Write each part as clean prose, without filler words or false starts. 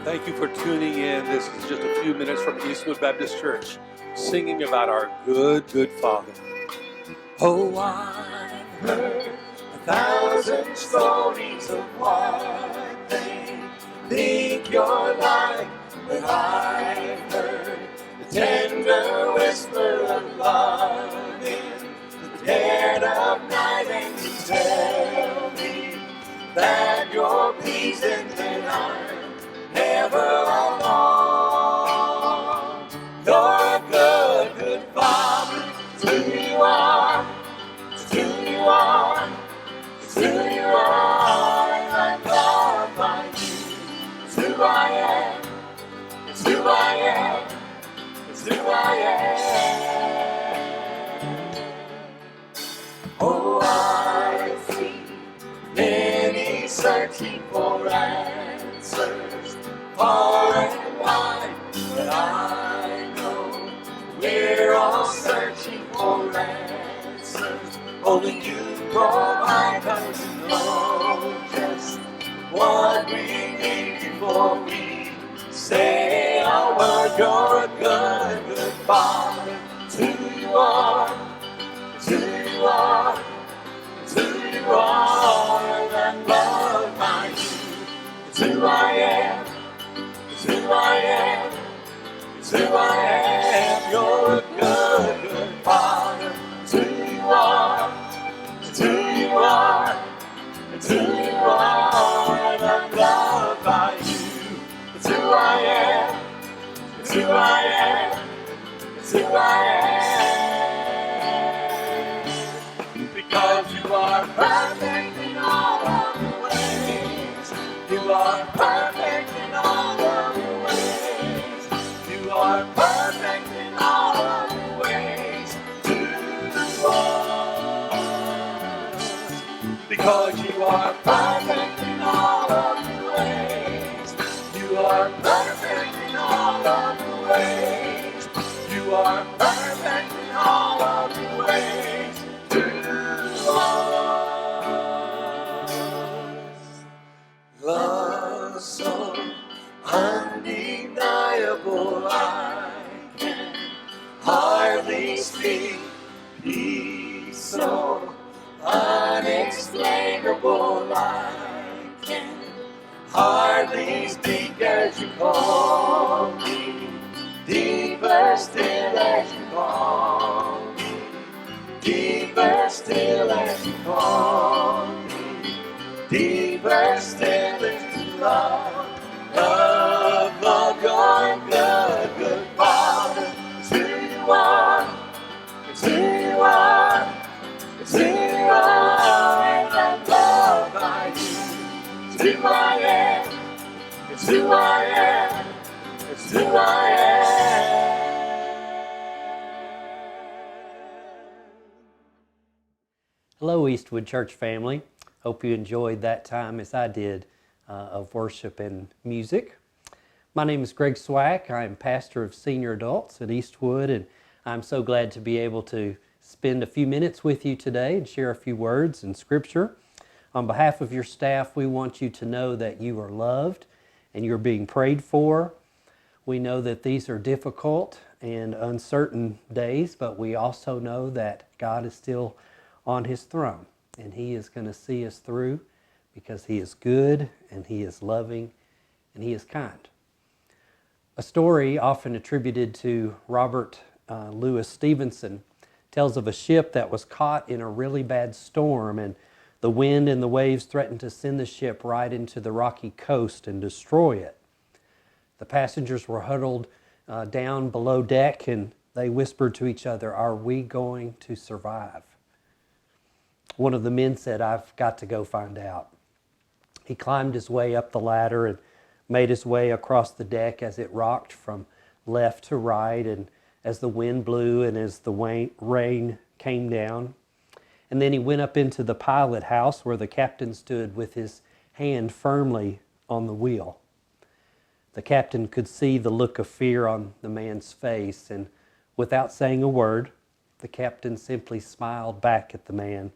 Thank you for tuning in. This is just a few minutes from Eastwood Baptist Church, singing about our good, good Father. Oh, I've heard 1,000 stories of what they think you're like, but I've heard the tender whisper of love in the dead of night, and you tell me that you're pleased and I'm never alone. You're a good, good Father. It's who you are. It's who you are. It's who you are. I'm loved by you. It's who I am. It's who I am. It's who I am. Oh, I see many searching for answers far and wide, but I know we're all searching for answers. Only you provide us to know just what we need before we say a word. You're a good, good Father. It's who you are. It's who you are. It's who you are, and I'm loved by you. It's who I am. It's who I am. It's who I am. You're a good, good Father. It's who you are. It's who you are. It's who you are, and I'm loved by you. It's who I am. It's who I am. It's who I am. Because you are perfect in all of your ways. You are perfect in all of your ways. You are perfect in all of your ways to us. Because you are perfect in all of your ways. You are perfect in all of your ways. You are perfect in all of your ways to us. Love so undeniable, I can hardly speak. Peace so unexplainable, I can hardly speak as you call me. Deeper still as you call me. Deeper still as you call me. Deeper still into love. Love, love, you're a good, good Father. It's who you are. It's who you are. It's who you are, and I'm loved by you. It's who I am. It's who I am. It's who I am. Hello, Eastwood Church family. Hope you enjoyed that time as I did of worship and music. My name is Greg Swack. I am pastor of senior adults at Eastwood, and I'm so glad to be able to spend a few minutes with you today and share a few words in Scripture. On behalf of your staff, we want you to know that you are loved and you're being prayed for. We know that these are difficult and uncertain days, but we also know that God is still on His throne, and He is going to see us through because He is good and He is loving and He is kind. A story often attributed to Robert Louis Stevenson tells of a ship that was caught in a really bad storm, and the wind and the waves threatened to send the ship right into the rocky coast and destroy it. The passengers were huddled down below deck, and they whispered to each other, "Are we going to survive?" One of the men said, "I've got to go find out." He climbed his way up the ladder and made his way across the deck as it rocked from left to right, and as the wind blew and as the rain came down. And then he went up into the pilot house where the captain stood with his hand firmly on the wheel. The captain could see the look of fear on the man's face, and without saying a word, the captain simply smiled back at the man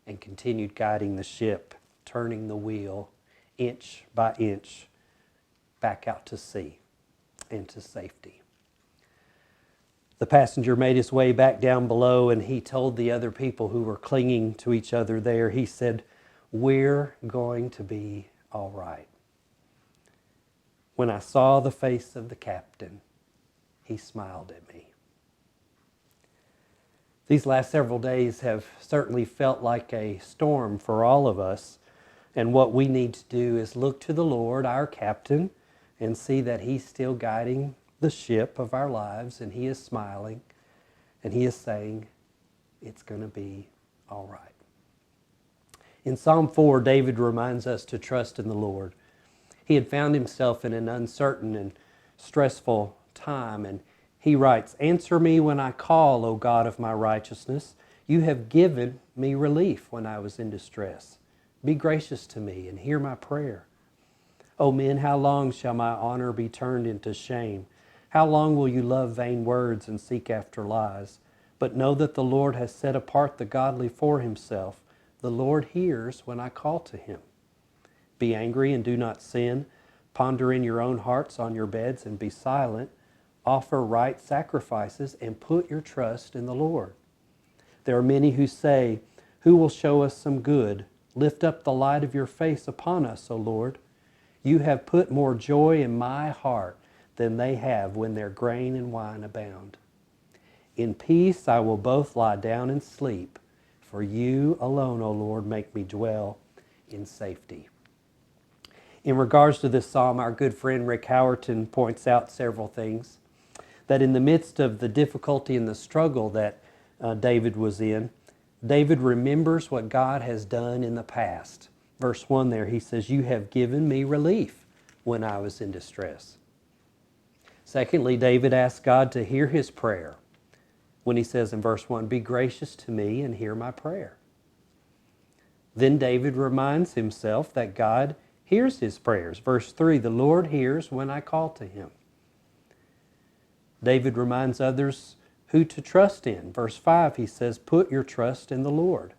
and continued guiding the ship, turning the wheel inch by inch back out to sea and to safety. The passenger made his way back down below, and he told the other people who were clinging to each other there, he said, "We're going to be all right." When I saw the face of the captain, he smiled at me. These last several days have certainly felt like a storm for all of us, and what we need to do is look to the Lord, our captain, and see that He's still guiding the ship of our lives, and He is smiling, and He is saying, it's going to be all right. In Psalm 4, David reminds us to trust in the Lord. He had found himself in an uncertain and stressful time, and he writes, "Answer me when I call, O God of my righteousness. You have given me relief when I was in distress. Be gracious to me and hear my prayer. O men, how long shall my honor be turned into shame? How long will you love vain words and seek after lies? But know that the Lord has set apart the godly for Himself. The Lord hears when I call to Him. Be angry and do not sin. Ponder in your own hearts on your beds and be silent. Offer right sacrifices and put your trust in the Lord. There are many who say, 'Who will show us some good? Lift up the light of your face upon us, O Lord.' You have put more joy in my heart than they have when their grain and wine abound. In peace I will both lie down and sleep, for you alone, O Lord, make me dwell in safety." In regards to this psalm, our good friend Rick Howerton points out several things. That in the midst of the difficulty and the struggle that David was in, David remembers what God has done in the past. Verse 1 there, he says, "You have given me relief when I was in distress." Secondly, David asks God to hear his prayer when he says in verse 1, "Be gracious to me and hear my prayer." Then David reminds himself that God hears his prayers. Verse 3, "The Lord hears when I call to Him." David reminds others who to trust in. Verse 5, he says, "Put your trust in the Lord."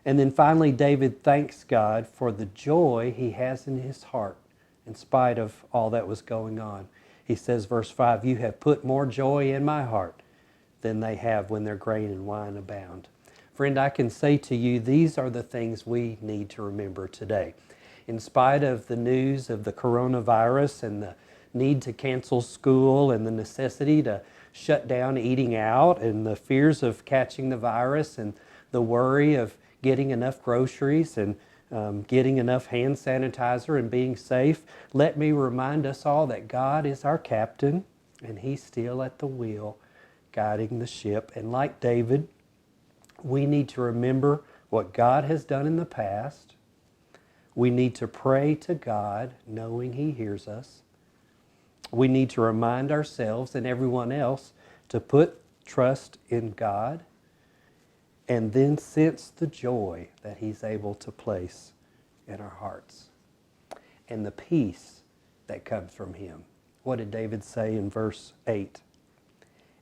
And then finally, David thanks God for the joy he has in his heart in spite of all that was going on. He says, verse 5, "You have put more joy in my heart than they have when their grain and wine abound." Friend, I can say to you, these are the things we need to remember today. In spite of the news of the coronavirus and the need to cancel school and the necessity to shut down eating out and the fears of catching the virus and the worry of getting enough groceries and getting enough hand sanitizer and being safe, let me remind us all that God is our captain and He's still at the wheel guiding the ship. And like David, we need to remember what God has done in the past. We need to pray to God knowing He hears us. We need to remind ourselves and everyone else to put trust in God and then sense the joy that He's able to place in our hearts and the peace that comes from Him. What did David say in verse 8?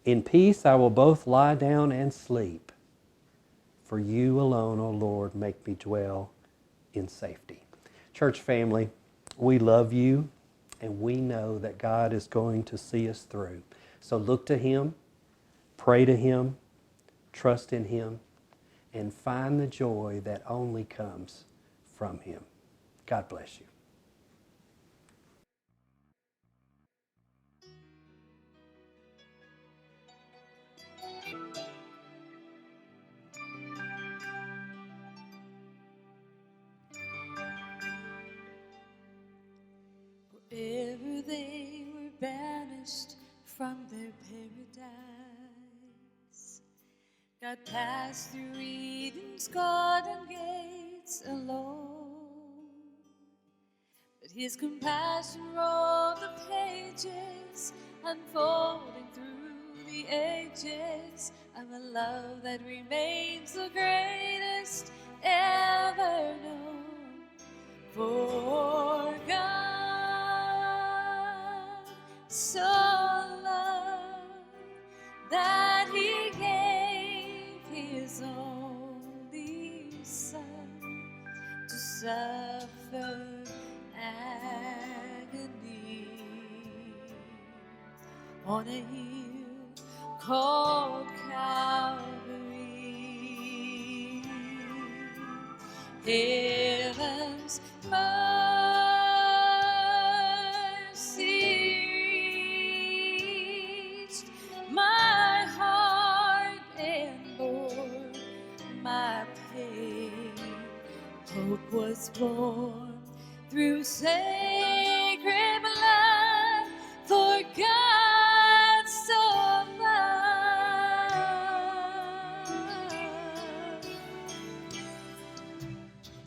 "In peace I will both lie down and sleep, for you alone, O Lord, make me dwell in safety." Church family, we love you and we know that God is going to see us through. So look to Him, pray to Him, trust in Him, and find the joy that only comes from Him. God bless you. Wherever they were banished from their paradise, God passed through Eden's garden gates alone. But His compassion wrote the pages, unfolding through the ages, of a love that remains the greatest ever known. For God so loved that He gave His only Son to suffer on a hill called Calvary. Heaven's mercy reached my heart and bore my pain. Hope was born through sacred blood, for God so loved.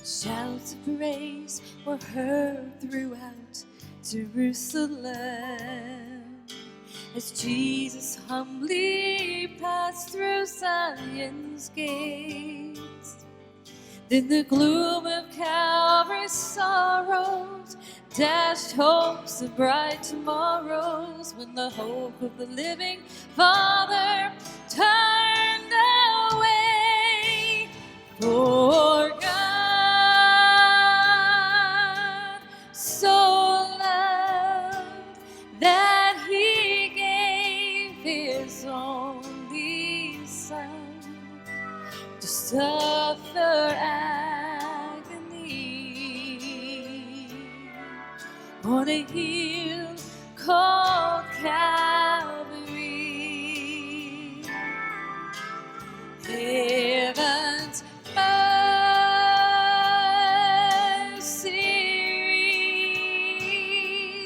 Shouts of praise were heard throughout Jerusalem as Jesus humbly passed through Zion's gates. Then the gloom of Calvary's sorrows dashed hopes of bright tomorrows, when the hope of the living Father turned away. For God so loved that He gave His only Son to suffer agony on a hill called Calvary. Heaven's mercy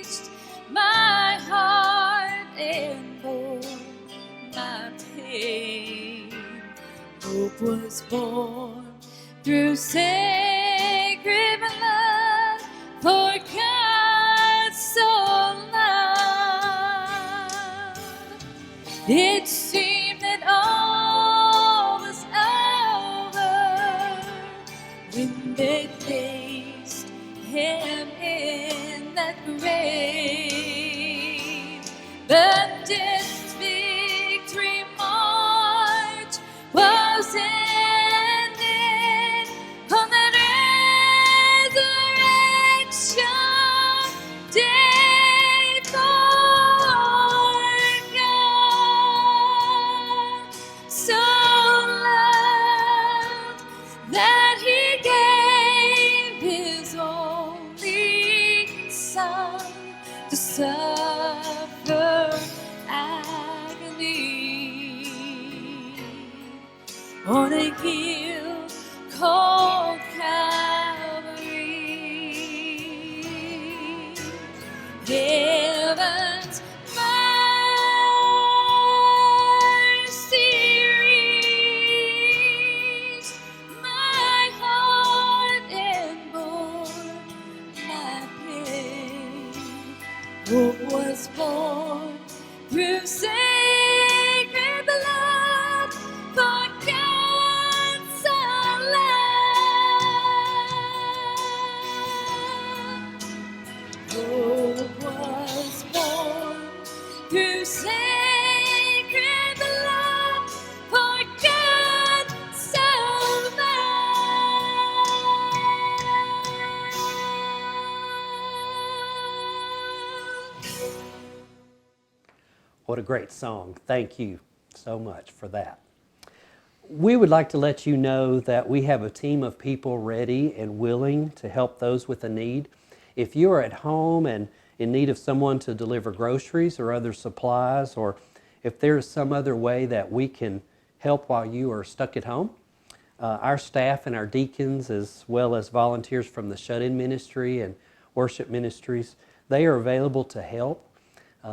reached my heart and bore my pain. Hope was born through sacred blood, for God so loved. It seemed that all was over when they placed Him in that grave. But death's victory march was ended on that resurrection day, for God so loved that He gave His only Son to suffer agony on a hill called Calvary. Heaven's mercy reached my heart and bore my pain. Hope was born through sacred blood, for God so loved. Hope was born through sacred blood, for God so loved. What a great song. Thank you so much for that. We would like to let you know that we have a team of people ready and willing to help those with a need. If you are at home and in need of someone to deliver groceries or other supplies, or if there is some other way that we can help while you are stuck at home, our staff and our deacons, as well as volunteers from the shut-in ministry and worship ministries, they are available to help.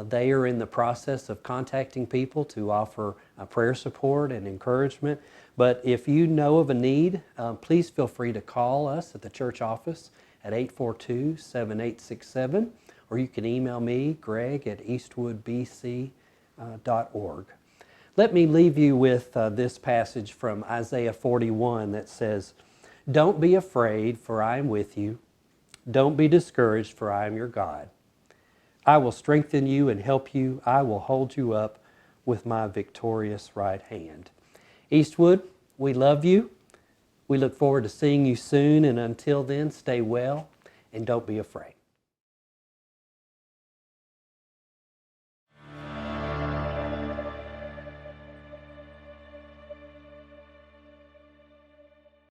They are in the process of contacting people to offer prayer support and encouragement. But if you know of a need, please feel free to call us at the church office at 842-7867, or you can email me, Greg, at eastwoodbc.org. Let me leave you with this passage from Isaiah 41 that says, "Don't be afraid, for I am with you. Don't be discouraged, for I am your God. I will strengthen you and help you. I will hold you up with my victorious right hand." Eastwood, we love you. We look forward to seeing you soon, and until then, stay well and don't be afraid.